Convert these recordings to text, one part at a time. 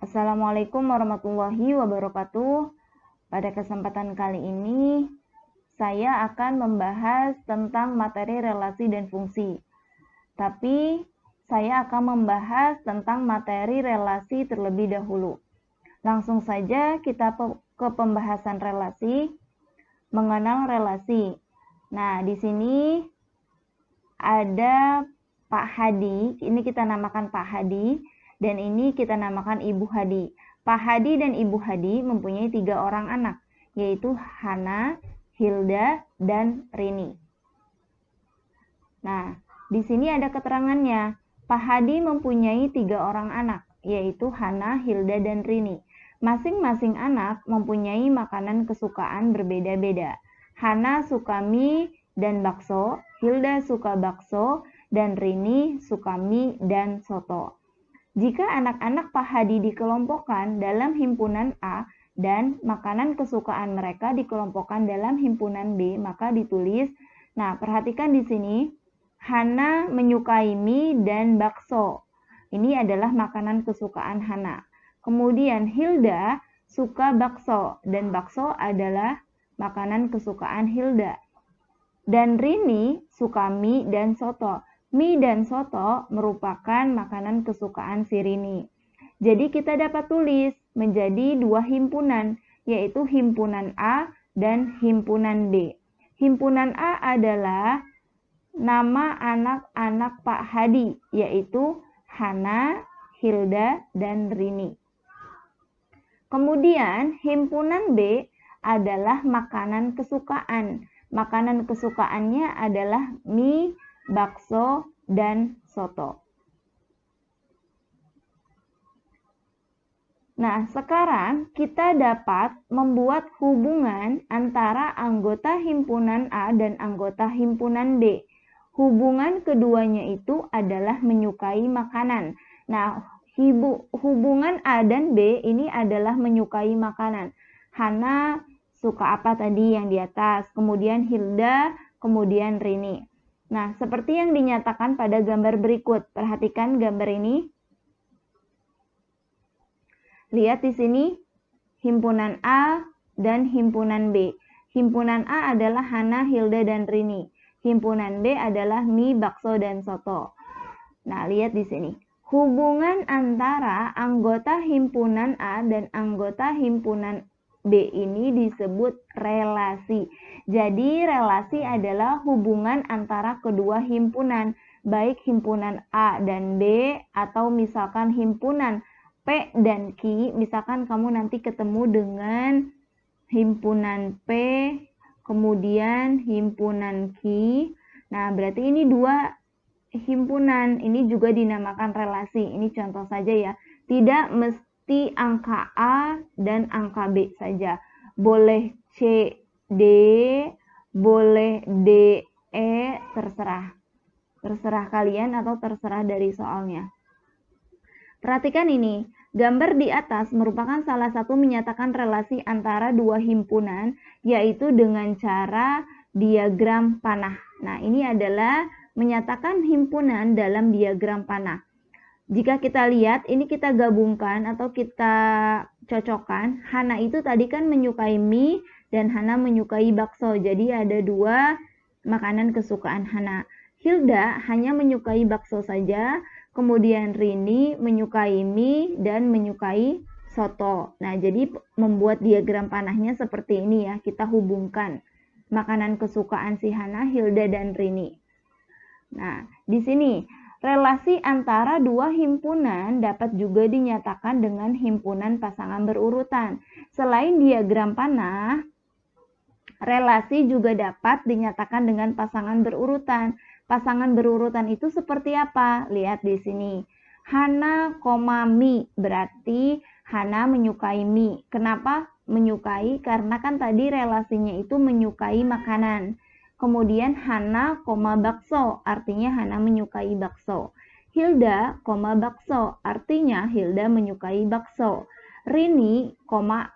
Assalamualaikum warahmatullahi wabarakatuh. Pada kesempatan kali ini, saya akan membahas tentang materi relasi dan fungsi. Tapi, saya akan membahas tentang materi relasi terlebih dahulu. Langsung saja kita ke pembahasan relasi, mengenal relasi. Nah, di sini ada Pak Hadi, ini kita namakan Pak Hadi, dan ini kita namakan Ibu Hadi. Pak Hadi dan Ibu Hadi mempunyai 3 orang anak, yaitu Hana, Hilda, dan Rini. Nah, di sini ada keterangannya. Pak Hadi mempunyai 3 orang anak, yaitu Hana, Hilda, dan Rini. Masing-masing anak mempunyai makanan kesukaan berbeda-beda. Hana suka mie dan bakso, Hilda suka bakso, dan Rini suka mie dan soto. Jika anak-anak Pak Hadi dikelompokkan dalam himpunan A dan makanan kesukaan mereka dikelompokkan dalam himpunan B, maka ditulis. Nah, perhatikan di sini, Hana menyukai mie dan bakso. Ini adalah makanan kesukaan Hana. Kemudian Hilda suka bakso dan bakso adalah makanan kesukaan Hilda. Dan Rini suka mie dan soto. Mie dan soto merupakan makanan kesukaan si Rini. Jadi kita dapat tulis menjadi 2 himpunan, yaitu himpunan A dan himpunan B. Himpunan A adalah nama anak-anak Pak Hadi, yaitu Hana, Hilda, dan Rini. Kemudian himpunan B adalah makanan kesukaan. Makanan kesukaannya adalah mie, bakso, dan soto. Nah, sekarang kita dapat membuat hubungan antara anggota himpunan A dan anggota himpunan B. Hubungan keduanya itu adalah menyukai makanan. Nah, hubungan A dan B ini adalah menyukai makanan. Hana suka apa tadi yang di atas, kemudian Hilda, kemudian Rini. Nah, seperti yang dinyatakan pada gambar berikut. Perhatikan gambar ini. Lihat di sini, himpunan A dan himpunan B. Himpunan A adalah Hana, Hilda, dan Rini. Himpunan B adalah mie, bakso, dan soto. Nah, lihat di sini. Hubungan antara anggota himpunan A dan anggota himpunan B ini disebut relasi. Jadi, relasi adalah hubungan antara kedua himpunan, baik himpunan A dan B, atau misalkan himpunan P dan Q. Misalkan kamu nanti ketemu dengan himpunan P, kemudian himpunan Q. Nah, berarti ini 2 himpunan. Ini juga dinamakan relasi. Ini contoh saja ya. Tidak mesti angka A dan angka B saja. Boleh C, D, boleh D, E, terserah. Terserah kalian atau terserah dari soalnya. Perhatikan ini. Gambar di atas merupakan salah satu menyatakan relasi antara 2 himpunan, yaitu dengan cara diagram panah. Nah, ini adalah menyatakan himpunan dalam diagram panah. Jika kita lihat, ini kita gabungkan atau kita cocokkan. Hana itu tadi kan menyukai mie dan Hana menyukai bakso. Jadi ada 2 makanan kesukaan Hana. Hilda hanya menyukai bakso saja. Kemudian Rini menyukai mie dan menyukai soto. Nah, jadi membuat diagram panahnya seperti ini ya. Kita hubungkan makanan kesukaan si Hana, Hilda, dan Rini. Nah, di sini relasi antara 2 himpunan dapat juga dinyatakan dengan himpunan pasangan berurutan. Selain diagram panah, relasi juga dapat dinyatakan dengan pasangan berurutan. Pasangan berurutan itu seperti apa? Lihat di sini. Hana, mie. Berarti Hana menyukai mie. Kenapa menyukai? Karena kan tadi relasinya itu menyukai makanan. Kemudian Hana, bakso. Artinya Hana menyukai bakso. Hilda, bakso. Artinya Hilda menyukai bakso. Rini,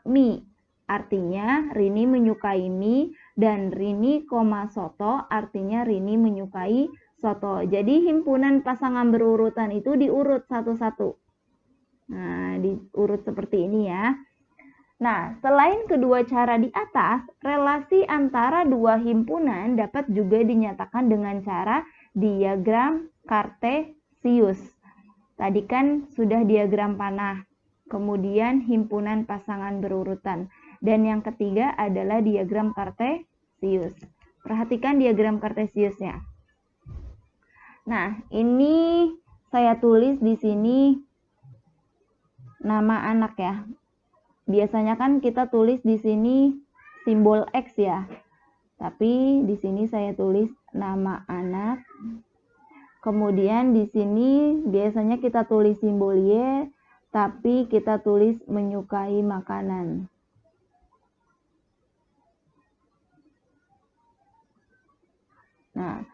mie. Artinya Rini menyukai mie, dan Rini, soto, artinya Rini menyukai soto. Jadi himpunan pasangan berurutan itu diurut satu-satu. Nah, diurut seperti ini ya. Nah, selain kedua cara di atas, relasi antara dua himpunan dapat juga dinyatakan dengan cara diagram Kartesius. Tadi kan sudah diagram panah, kemudian himpunan pasangan berurutan, dan yang ketiga adalah diagram Kartesius. Perhatikan diagram Kartesiusnya. Nah, ini saya tulis di sini nama anak ya. Biasanya kan kita tulis di sini simbol X ya. Tapi di sini saya tulis nama anak. Kemudian di sini biasanya kita tulis simbol Y, tapi kita tulis menyukai makanan. Nah,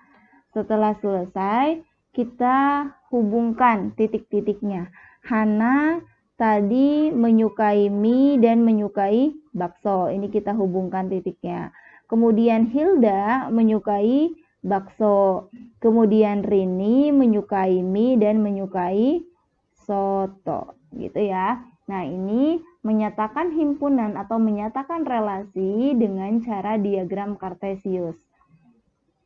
setelah selesai, kita hubungkan titik-titiknya. Hana tadi menyukai mie dan menyukai bakso. Ini kita hubungkan titiknya. Kemudian Hilda menyukai bakso. Kemudian Rini menyukai mie dan menyukai soto. Gitu ya. Nah, ini menyatakan himpunan atau menyatakan relasi dengan cara diagram Kartesius.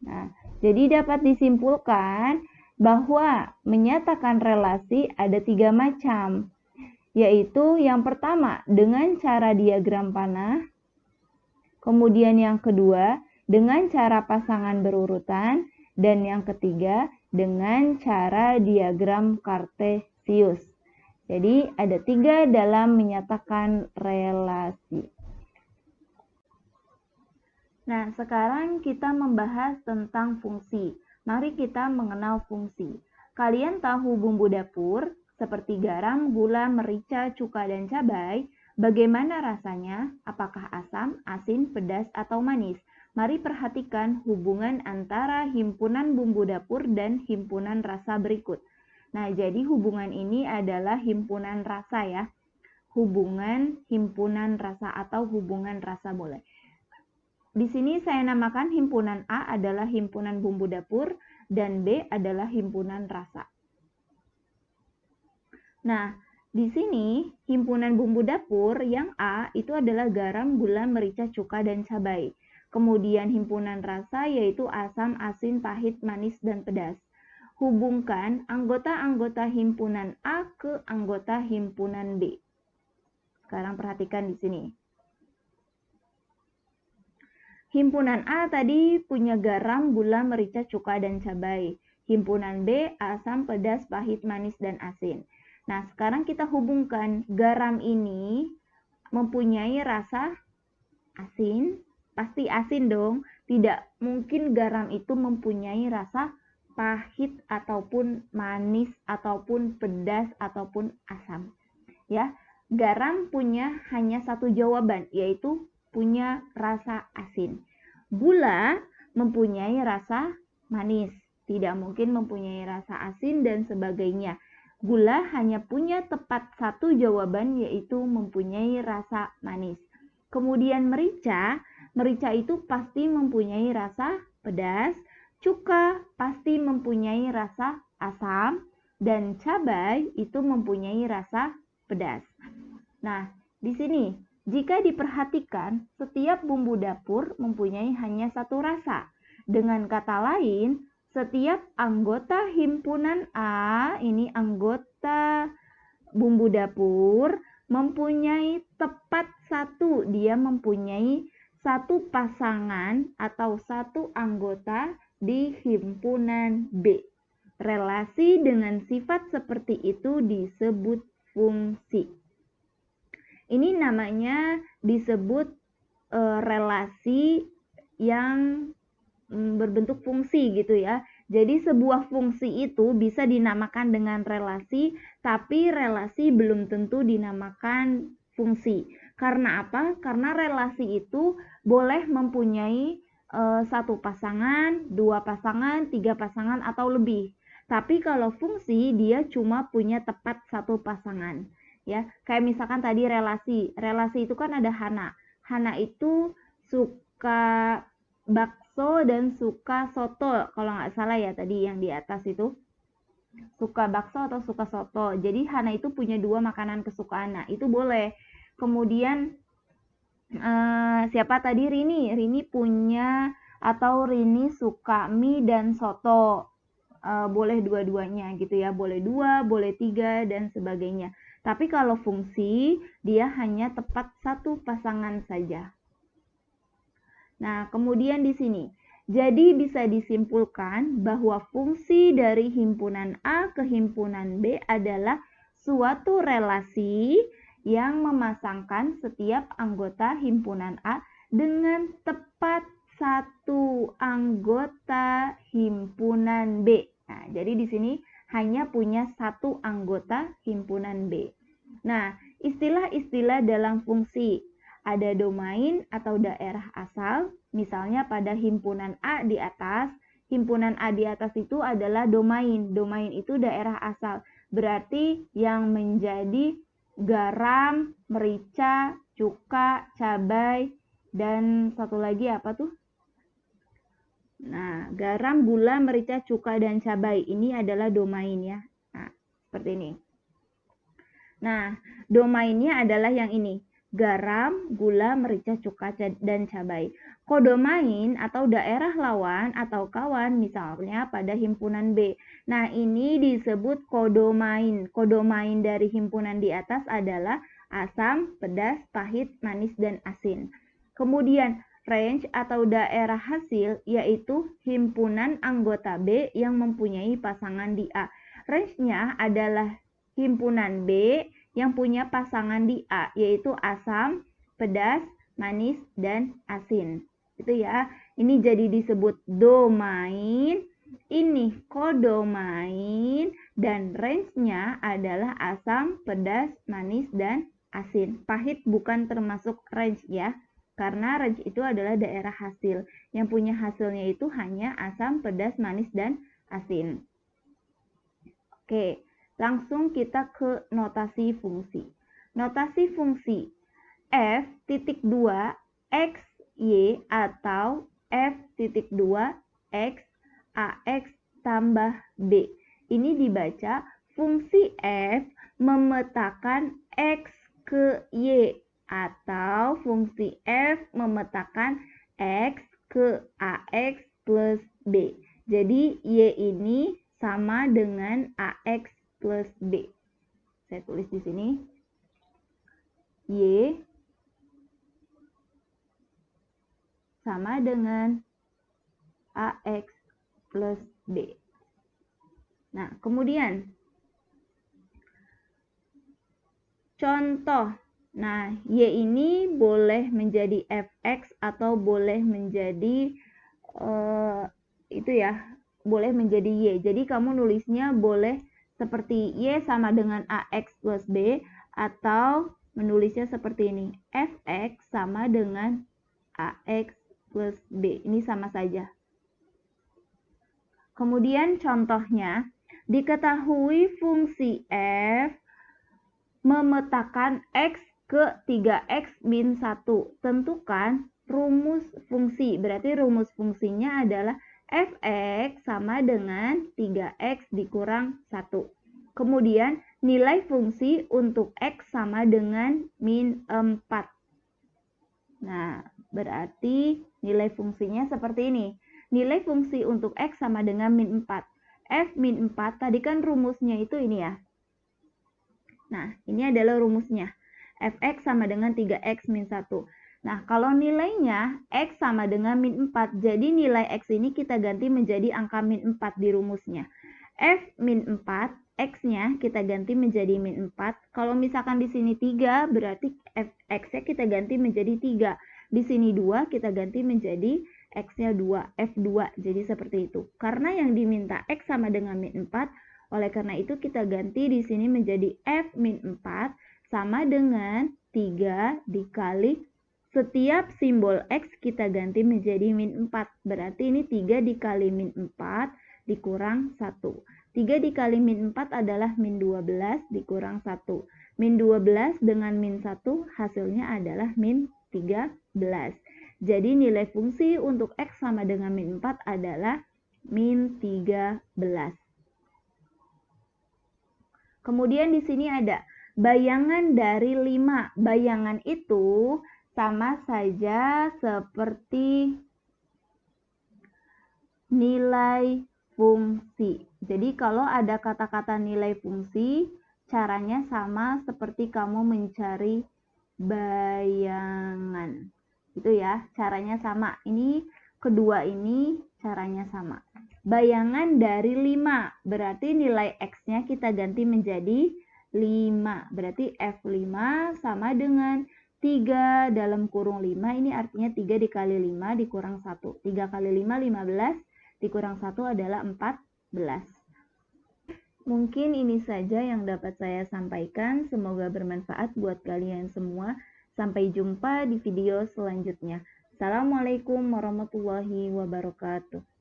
Nah, jadi dapat disimpulkan bahwa menyatakan relasi ada 3 macam, yaitu yang pertama dengan cara diagram panah, kemudian yang kedua dengan cara pasangan berurutan, dan yang ketiga dengan cara diagram Kartesius. Jadi ada 3 dalam menyatakan relasi. Nah, sekarang kita membahas tentang fungsi. Mari kita mengenal fungsi. Kalian tahu bumbu dapur seperti garam, gula, merica, cuka, dan cabai. Bagaimana rasanya? Apakah asam, asin, pedas, atau manis? Mari perhatikan hubungan antara himpunan bumbu dapur dan himpunan rasa berikut. Nah, jadi hubungan ini adalah himpunan rasa ya. Hubungan himpunan rasa atau hubungan rasa boleh. Di sini saya namakan himpunan A adalah himpunan bumbu dapur dan B adalah himpunan rasa. Nah, di sini himpunan bumbu dapur yang A itu adalah garam, gula, merica, cuka, dan cabai. Kemudian himpunan rasa yaitu asam, asin, pahit, manis, dan pedas. Hubungkan anggota-anggota himpunan A ke anggota himpunan B. Sekarang perhatikan di sini. Himpunan A tadi punya garam, gula, merica, cuka, dan cabai. Himpunan B, asam, pedas, pahit, manis, dan asin. Nah, sekarang kita hubungkan garam ini mempunyai rasa asin. Pasti asin dong. Tidak mungkin garam itu mempunyai rasa pahit ataupun manis ataupun pedas ataupun asam. Ya, garam punya hanya satu jawaban, yaitu punya rasa asin. Gula mempunyai rasa manis, tidak mungkin mempunyai rasa asin dan sebagainya. Gula hanya punya tepat satu jawaban, yaitu mempunyai rasa manis. Kemudian merica itu pasti mempunyai rasa pedas, cuka pasti mempunyai rasa asam, dan cabai itu mempunyai rasa pedas. Nah, di sini jika diperhatikan, setiap bumbu dapur mempunyai hanya satu rasa. Dengan kata lain, setiap anggota himpunan A, ini anggota bumbu dapur, mempunyai tepat satu. Dia mempunyai satu pasangan atau satu anggota di himpunan B. Relasi dengan sifat seperti itu disebut fungsi. Ini namanya disebut relasi yang berbentuk fungsi gitu ya. Jadi sebuah fungsi itu bisa dinamakan dengan relasi, tapi relasi belum tentu dinamakan fungsi. Karena apa? Karena relasi itu boleh mempunyai satu pasangan, dua pasangan, tiga pasangan, atau lebih. Tapi kalau fungsi dia cuma punya tepat satu pasangan. Ya, kayak misalkan tadi relasi itu kan ada Hana itu suka bakso dan suka soto kalau nggak salah ya tadi yang di atas itu. suka bakso atau suka soto. Jadi Hana itu punya 2 makanan kesukaan. Nah, itu boleh. Kemudian siapa tadi? Rini. Rini punya atau Rini suka mie dan soto. Boleh dua-duanya gitu ya. Boleh 2, boleh 3 dan sebagainya. Tapi kalau fungsi, dia hanya tepat satu pasangan saja. Nah, kemudian di sini. Jadi bisa disimpulkan bahwa fungsi dari himpunan A ke himpunan B adalah suatu relasi yang memasangkan setiap anggota himpunan A dengan tepat satu anggota himpunan B. Nah, jadi di sini hanya punya satu anggota himpunan B. Nah, istilah-istilah dalam fungsi. Ada domain atau daerah asal, misalnya pada himpunan A di atas. Himpunan A di atas itu adalah domain. Domain itu daerah asal. Berarti yang menjadi garam, merica, cuka, cabai, dan satu lagi apa tuh? Nah, garam, gula, merica, cuka, dan cabai. Ini adalah domain ya. Nah, seperti ini. Nah, domainnya adalah yang ini. Garam, gula, merica, cuka, dan cabai. Kodomain atau daerah lawan atau kawan misalnya pada himpunan B. Nah, ini disebut kodomain. Kodomain dari himpunan di atas adalah asam, pedas, pahit, manis, dan asin. Kemudian, range atau daerah hasil yaitu himpunan anggota B yang mempunyai pasangan di A. Range-nya adalah himpunan B yang punya pasangan di A, yaitu asam, pedas, manis, dan asin. Itu ya. Ini jadi disebut domain, ini kodomain, dan range-nya adalah asam, pedas, manis, dan asin. Pahit bukan termasuk range ya, karena range itu adalah daerah hasil. Yang punya hasilnya itu hanya asam, pedas, manis, dan asin. Oke. Langsung kita ke notasi fungsi. Notasi fungsi f.2 x y atau f.2 x ax tambah b. Ini dibaca fungsi f memetakan x ke y atau fungsi f memetakan x ke ax plus b. Jadi y ini sama dengan ax plus B. Saya tulis di sini. Y sama dengan AX plus B. Nah, kemudian contoh. Nah, Y ini boleh menjadi Fx atau boleh menjadi itu ya, boleh menjadi Y. Jadi kamu nulisnya boleh seperti Y sama dengan AX plus B, atau menulisnya seperti ini. Fx sama dengan AX plus B. Ini sama saja. Kemudian contohnya, diketahui fungsi f memetakan x ke 3x min 1. Tentukan rumus fungsi. Berarti rumus fungsinya adalah fx sama dengan 3x dikurang 1. Kemudian nilai fungsi untuk x sama dengan min 4. Nah, berarti nilai fungsinya seperti ini. Nilai fungsi untuk x sama dengan min 4. F min 4, tadi kan rumusnya itu ini ya. Nah, ini adalah rumusnya. Fx sama dengan 3x min 1. Nah, kalau nilainya x sama dengan min 4, jadi nilai x ini kita ganti menjadi angka min 4 di rumusnya. F min 4, x-nya kita ganti menjadi min 4. Kalau misalkan di sini 3, berarti x-nya kita ganti menjadi 3. Di sini 2, kita ganti menjadi x-nya 2, F2. Jadi seperti itu. Karena yang diminta x sama dengan min 4, oleh karena itu kita ganti di sini menjadi F min 4 sama dengan 3 dikali setiap simbol X kita ganti menjadi min 4. Berarti ini 3 dikali min 4 dikurang 1. 3 dikali min 4 adalah min 12 dikurang 1. Min 12 dengan min 1 hasilnya adalah min 13. Jadi nilai fungsi untuk X sama dengan min 4 adalah min 13. Kemudian di sini ada bayangan dari 5. Bayangan itu sama saja seperti nilai fungsi. Jadi kalau ada kata-kata nilai fungsi, caranya sama seperti kamu mencari bayangan. Itu ya, caranya sama. Ini kedua ini caranya sama. Bayangan dari 5, berarti nilai X-nya kita ganti menjadi 5. Berarti F5 sama dengan 3 dalam kurung 5, ini artinya 3 dikali 5 dikurang 1. 3 kali 5, 15, dikurang 1 adalah 14. Mungkin ini saja yang dapat saya sampaikan. Semoga bermanfaat buat kalian semua. Sampai jumpa di video selanjutnya. Assalamualaikum warahmatullahi wabarakatuh.